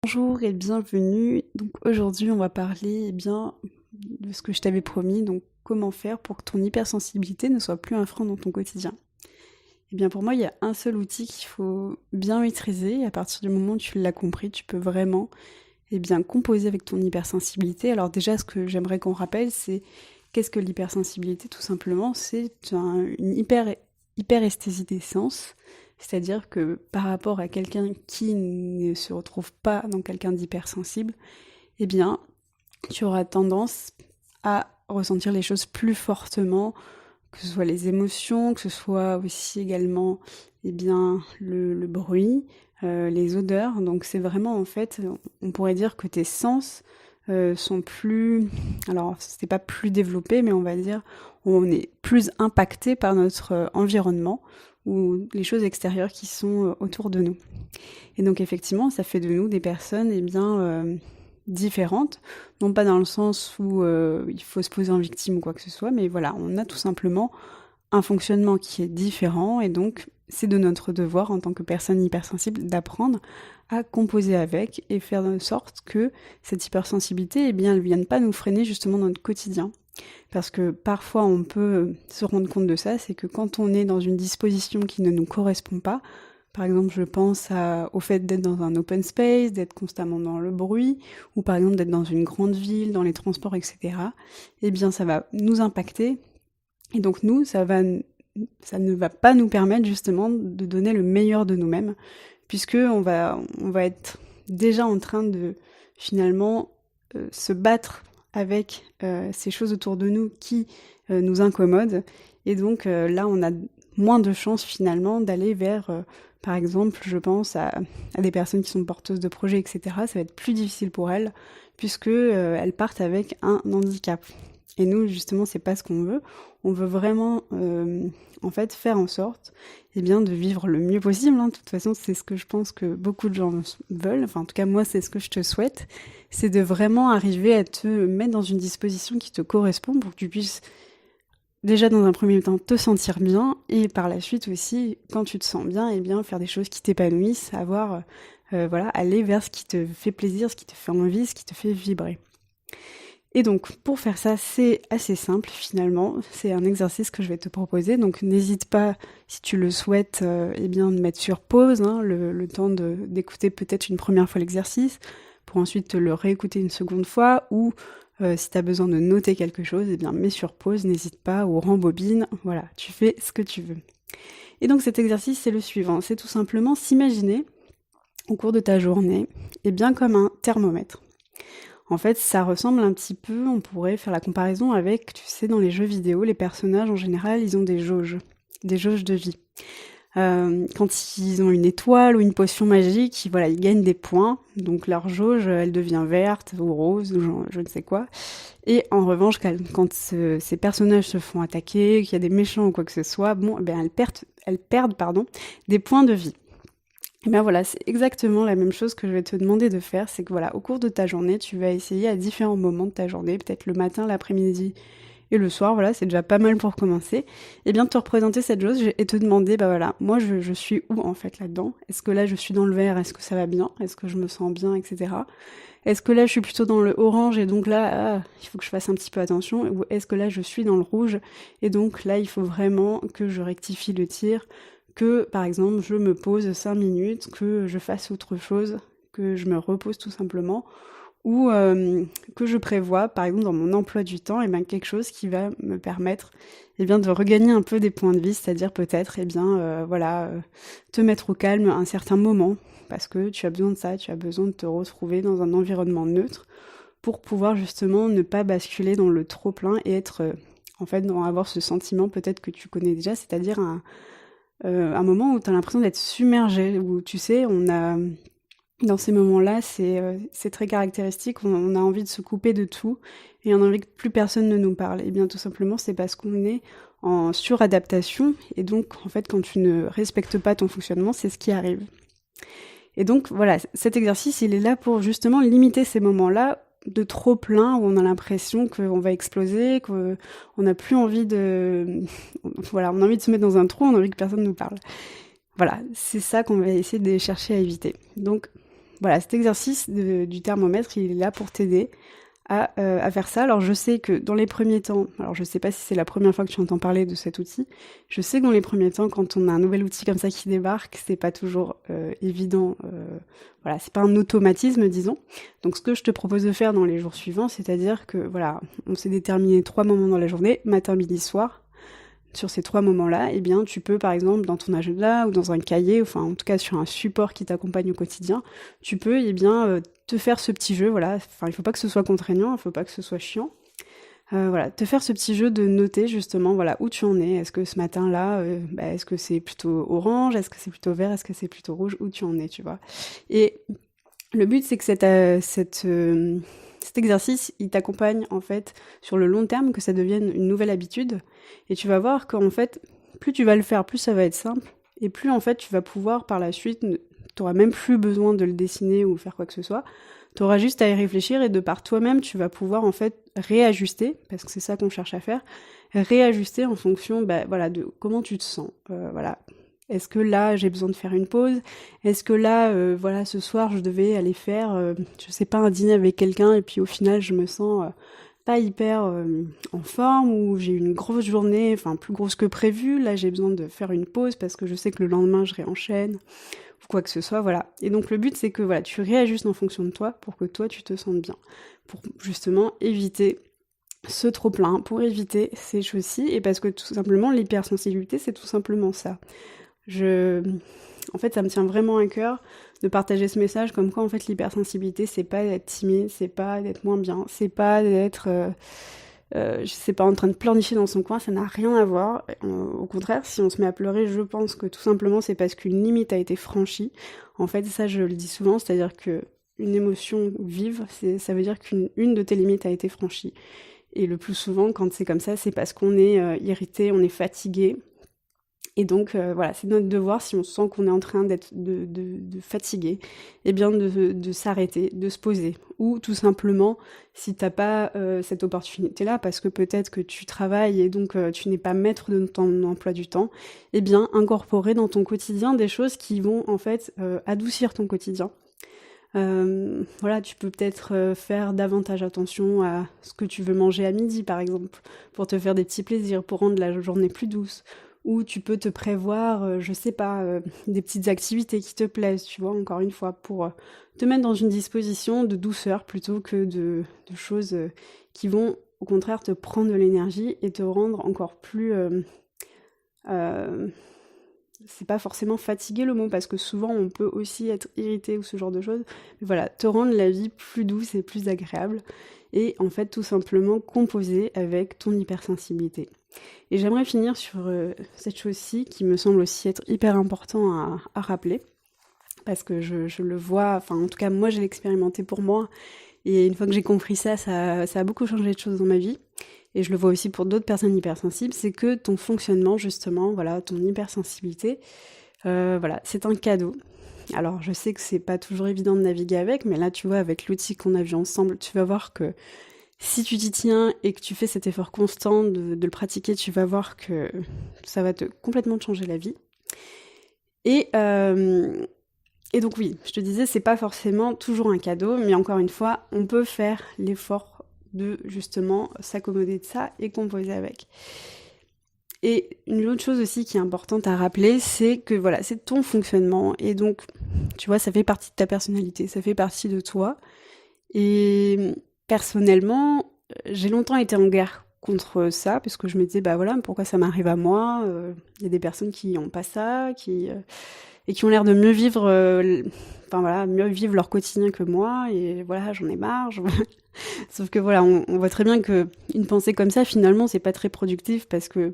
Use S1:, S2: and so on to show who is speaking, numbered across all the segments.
S1: Bonjour et bienvenue. Donc aujourd'hui, on va parler de ce que je t'avais promis, donc comment faire pour que ton hypersensibilité ne soit plus un frein dans ton quotidien. Eh bien pour moi, il y a un seul outil qu'il faut bien maîtriser et à partir du moment où tu l'as compris, tu peux vraiment composer avec ton hypersensibilité. Alors déjà, ce que j'aimerais qu'on rappelle, c'est qu'est-ce que l'hypersensibilité? Tout simplement, c'est une hyperesthésie des sens. C'est-à-dire que par rapport à quelqu'un qui ne se retrouve pas dans quelqu'un d'hypersensible, eh bien, tu auras tendance à ressentir les choses plus fortement, que ce soit les émotions, que ce soit aussi également le bruit, les odeurs. Donc c'est vraiment en fait, on pourrait dire que tes sens sont plus, alors c'est pas plus développé, mais on va dire on est plus impacté par notre environnement ou les choses extérieures qui sont autour de nous. Et donc effectivement, ça fait de nous des personnes différentes, non pas dans le sens où il faut se poser en victime ou quoi que ce soit, mais voilà, on a tout simplement un fonctionnement qui est différent et donc c'est de notre devoir en tant que personne hypersensible d'apprendre à composer avec et faire de sorte que cette hypersensibilité, elle vienne pas nous freiner justement dans notre quotidien. Parce que parfois on peut se rendre compte de ça, c'est que quand on est dans une disposition qui ne nous correspond pas, par exemple je pense au fait d'être dans un open space, d'être constamment dans le bruit, ou par exemple d'être dans une grande ville, dans les transports, etc., eh bien ça va nous impacter et donc nous, ça ne va pas nous permettre justement de donner le meilleur de nous-mêmes, puisque on va être déjà en train de finalement se battre avec ces choses autour de nous qui nous incommodent. Et donc là, on a moins de chances finalement d'aller vers, par exemple, je pense à des personnes qui sont porteuses de projets, etc. Ça va être plus difficile pour elles, puisque elles partent avec un handicap. Et nous, justement, c'est pas ce qu'on veut. On veut vraiment, en fait, faire en sorte, de vivre le mieux possible, hein. De toute façon, c'est ce que je pense que beaucoup de gens veulent. Enfin, en tout cas, moi, c'est ce que je te souhaite. C'est de vraiment arriver à te mettre dans une disposition qui te correspond pour que tu puisses, déjà, dans un premier temps, te sentir bien et par la suite aussi, quand tu te sens bien, faire des choses qui t'épanouissent, aller vers ce qui te fait plaisir, ce qui te fait envie, ce qui te fait vibrer. Et donc, pour faire ça, c'est assez simple finalement. C'est un exercice que je vais te proposer. Donc, n'hésite pas, si tu le souhaites, de mettre sur pause, hein, le temps d'écouter peut-être une première fois l'exercice, pour ensuite te le réécouter une seconde fois, ou si tu as besoin de noter quelque chose, mets sur pause, n'hésite pas, ou rembobine. Voilà, tu fais ce que tu veux. Et donc, cet exercice, c'est le suivant. C'est tout simplement s'imaginer, au cours de ta journée, comme un thermomètre. En fait, ça ressemble un petit peu, on pourrait faire la comparaison avec, tu sais, dans les jeux vidéo, les personnages, en général, ils ont des jauges de vie. Quand ils ont une étoile ou une potion magique, voilà, ils gagnent des points, donc leur jauge, elle devient verte ou rose, ou je ne sais quoi. Et en revanche, quand ces personnages se font attaquer, qu'il y a des méchants ou quoi que ce soit, elles perdent, des points de vie. Et bien voilà, c'est exactement la même chose que je vais te demander de faire, c'est que voilà, au cours de ta journée, tu vas essayer à différents moments de ta journée, peut-être le matin, l'après-midi et le soir, voilà, c'est déjà pas mal pour commencer, et bien de te représenter cette chose et te demander, bah voilà, moi je suis où en fait là-dedans? Est-ce que là je suis dans le vert, est-ce que ça va bien? Est-ce que je me sens bien, etc. Est-ce que là je suis plutôt dans le orange et donc là, il faut que je fasse un petit peu attention? Ou est-ce que là je suis dans le rouge et donc là il faut vraiment que je rectifie le tir, que par exemple je me pose 5 minutes, que je fasse autre chose, que je me repose tout simplement, ou que je prévois par exemple dans mon emploi du temps quelque chose qui va me permettre de regagner un peu des points de vie, c'est-à-dire peut-être te mettre au calme un certain moment, parce que tu as besoin de ça, tu as besoin de te retrouver dans un environnement neutre pour pouvoir justement ne pas basculer dans le trop-plein et être avoir ce sentiment peut-être que tu connais déjà, c'est-à-dire un moment où tu as l'impression d'être submergé, où tu sais, dans ces moments-là, c'est très caractéristique, on a envie de se couper de tout et on a envie que plus personne ne nous parle. Et bien tout simplement, c'est parce qu'on est en suradaptation et donc en fait quand tu ne respectes pas ton fonctionnement, c'est ce qui arrive. Et donc voilà, cet exercice, il est là pour justement limiter ces moments-là de trop plein où on a l'impression qu'on va exploser, qu'on n'a plus envie voilà, on a envie de se mettre dans un trou, on a envie que personne nous parle. Voilà, c'est ça qu'on va essayer de chercher à éviter. Donc voilà, cet exercice du thermomètre, il est là pour t'aider à faire ça. Alors je sais que dans les premiers temps, alors je sais pas si c'est la première fois que tu entends parler de cet outil, je sais que dans les premiers temps, quand on a un nouvel outil comme ça qui débarque, c'est pas toujours évident, voilà, c'est pas un automatisme, disons. Donc ce que je te propose de faire dans les jours suivants, c'est-à-dire que voilà, on s'est déterminé 3 moments dans la journée, matin, midi, soir. Sur ces 3 moments-là, eh bien, tu peux, par exemple, dans ton agenda ou dans un cahier, enfin, en tout cas, sur un support qui t'accompagne au quotidien, tu peux, eh bien, te faire ce petit jeu, voilà. Enfin, il faut pas que ce soit contraignant, il faut pas que ce soit chiant. Voilà, te faire ce petit jeu de noter, justement, voilà, où tu en es. Est-ce que ce matin-là, est-ce que c'est plutôt orange? Est-ce que c'est plutôt vert? Est-ce que c'est plutôt rouge? Où tu en es, tu vois? Et le but, c'est que cet exercice, il t'accompagne en fait sur le long terme, que ça devienne une nouvelle habitude. Et tu vas voir qu'en fait, plus tu vas le faire, plus ça va être simple. Et plus en fait, tu vas pouvoir par la suite, tu n'auras même plus besoin de le dessiner ou faire quoi que ce soit. Tu auras juste à y réfléchir et de par toi-même, tu vas pouvoir en fait réajuster, parce que c'est ça qu'on cherche à faire, réajuster en fonction voilà, de comment tu te sens. Voilà. Est-ce que là, j'ai besoin de faire une pause? Est-ce que là, voilà, ce soir, je devais aller faire, je sais pas, un dîner avec quelqu'un et puis au final, je me sens pas hyper en forme ou j'ai eu une grosse journée, enfin plus grosse que prévu. Là, j'ai besoin de faire une pause parce que je sais que le lendemain, je réenchaîne ou quoi que ce soit, voilà. Et donc le but, c'est que voilà, tu réajustes en fonction de toi pour que toi, tu te sentes bien, pour justement éviter ce trop-plein, pour éviter ces choses-ci, et parce que tout simplement, l'hypersensibilité, c'est tout simplement ça. En fait, ça me tient vraiment à cœur de partager ce message comme quoi, en fait, l'hypersensibilité, c'est pas d'être timide, c'est pas d'être moins bien, c'est pas d'être, je sais pas, en train de pleurnicher dans son coin, ça n'a rien à voir. Au contraire, si on se met à pleurer, je pense que tout simplement, c'est parce qu'une limite a été franchie. En fait, ça, je le dis souvent, c'est-à-dire que une émotion vive, ça veut dire qu'une de tes limites a été franchie. Et le plus souvent, quand c'est comme ça, c'est parce qu'on est irrité, on est fatigué. Et donc, voilà, c'est notre devoir, si on sent qu'on est en train de fatiguer, eh bien de s'arrêter, de se poser. Ou tout simplement, si t'as pas cette opportunité-là, parce que peut-être que tu travailles et donc tu n'es pas maître de ton emploi du temps, eh bien incorporer dans ton quotidien des choses qui vont en fait adoucir ton quotidien. Voilà, tu peux peut-être faire davantage attention à ce que tu veux manger à midi, par exemple, pour te faire des petits plaisirs, pour rendre la journée plus douce. Ou tu peux te prévoir, je sais pas, des petites activités qui te plaisent, tu vois, encore une fois, pour te mettre dans une disposition de douceur plutôt que de choses qui vont, au contraire, te prendre de l'énergie et te rendre encore plus... c'est pas forcément fatiguer le mot, parce que souvent on peut aussi être irrité ou ce genre de choses. Mais voilà, te rendre la vie plus douce et plus agréable. Et en fait, tout simplement composer avec ton hypersensibilité. Et j'aimerais finir sur cette chose-ci qui me semble aussi être hyper important à rappeler. Parce que je le vois, enfin en tout cas moi j'ai expérimenté pour moi. Et une fois que j'ai compris ça, ça a beaucoup changé de choses dans ma vie. Et je le vois aussi pour d'autres personnes hypersensibles, c'est que ton fonctionnement, justement, voilà, ton hypersensibilité, voilà, c'est un cadeau. Alors, je sais que c'est pas toujours évident de naviguer avec, mais là, tu vois, avec l'outil qu'on a vu ensemble, tu vas voir que si tu t'y tiens et que tu fais cet effort constant de le pratiquer, tu vas voir que ça va te complètement changer la vie. Et donc oui, je te disais, c'est pas forcément toujours un cadeau, mais encore une fois, on peut faire l'effort de justement s'accommoder de ça et composer avec. Et une autre chose aussi qui est importante à rappeler, c'est que voilà, c'est ton fonctionnement et donc, tu vois, ça fait partie de ta personnalité, ça fait partie de toi. Et personnellement, j'ai longtemps été en guerre contre ça, parce que je me disais, bah voilà, pourquoi ça m'arrive à moi? Il y a des personnes qui n'ont pas ça, et qui ont l'air de mieux vivre, enfin voilà, mieux vivre leur quotidien que moi, et voilà, j'en ai marre. Sauf que voilà, on voit très bien que une pensée comme ça, finalement, c'est pas très productif parce que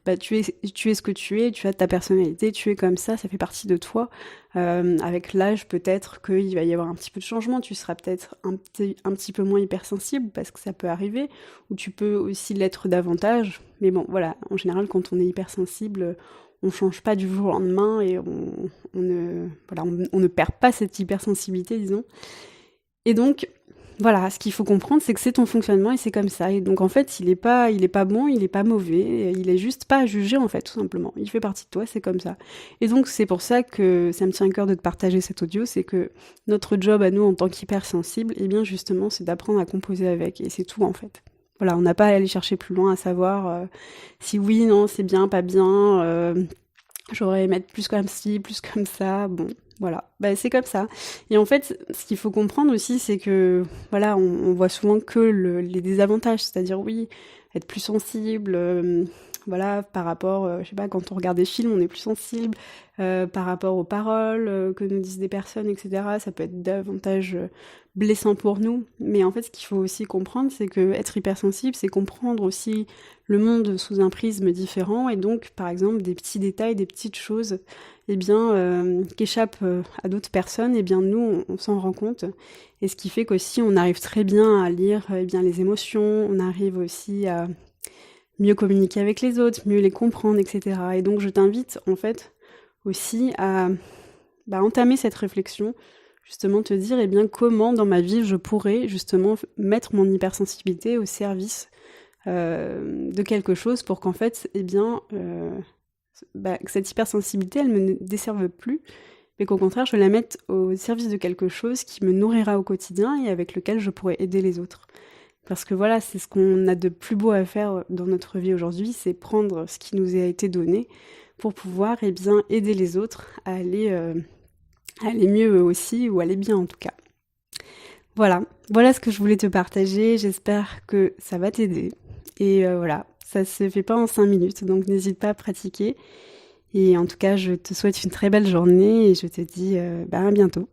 S1: bah, tu es ce que tu as ta personnalité, tu es comme ça fait partie de toi. Avec l'âge, peut-être qu'il va y avoir un petit peu de changement, tu seras peut-être un petit peu moins hypersensible parce que ça peut arriver, ou tu peux aussi l'être davantage. Mais bon, voilà, en général, quand on est hypersensible, on change pas du jour au lendemain et on ne perd pas cette hypersensibilité, disons. Et donc, Voilà, ce qu'il faut comprendre, c'est que c'est ton fonctionnement et c'est comme ça. Et donc en fait, il est pas bon, il est pas mauvais, il est juste pas à juger en fait, tout simplement. Il fait partie de toi, c'est comme ça. Et donc c'est pour ça que ça me tient à cœur de te partager cet audio, c'est que notre job à nous en tant qu'hypersensible, eh bien justement, c'est d'apprendre à composer avec, et c'est tout en fait. Voilà, on n'a pas à aller chercher plus loin, à savoir si oui, non, c'est bien, pas bien, j'aurais aimé être plus comme ci, plus comme ça. Bon, voilà, bah, c'est comme ça. Et en fait, ce qu'il faut comprendre aussi, c'est que voilà, on voit souvent que les désavantages, c'est-à-dire oui, être plus sensible, voilà, par rapport, je sais pas, quand on regarde des films, on est plus sensible, par rapport aux paroles que nous disent des personnes, etc. Ça peut être davantage blessant pour nous. Mais en fait, ce qu'il faut aussi comprendre, c'est que être hypersensible, c'est comprendre aussi le monde sous un prisme différent, et donc, par exemple, des petits détails, des petites choses, eh bien, qui échappent à d'autres personnes, eh bien, nous, on s'en rend compte. Et ce qui fait qu'aussi, on arrive très bien à lire eh bien, les émotions, on arrive aussi à mieux communiquer avec les autres, mieux les comprendre, etc. Et donc, je t'invite, en fait, aussi à entamer cette réflexion, justement te dire, eh bien, comment dans ma vie je pourrais justement mettre mon hypersensibilité au service de quelque chose pour qu'en fait, eh bien, que cette hypersensibilité, elle me desserve plus, mais qu'au contraire, je la mette au service de quelque chose qui me nourrira au quotidien et avec lequel je pourrais aider les autres. Parce que voilà, c'est ce qu'on a de plus beau à faire dans notre vie aujourd'hui, c'est prendre ce qui nous a été donné pour pouvoir eh bien, aider les autres à aller mieux eux aussi, ou aller bien en tout cas. Voilà ce que je voulais te partager, j'espère que ça va t'aider. Et voilà, ça se fait pas en 5 minutes, donc n'hésite pas à pratiquer. Et en tout cas, je te souhaite une très belle journée et je te dis à bientôt.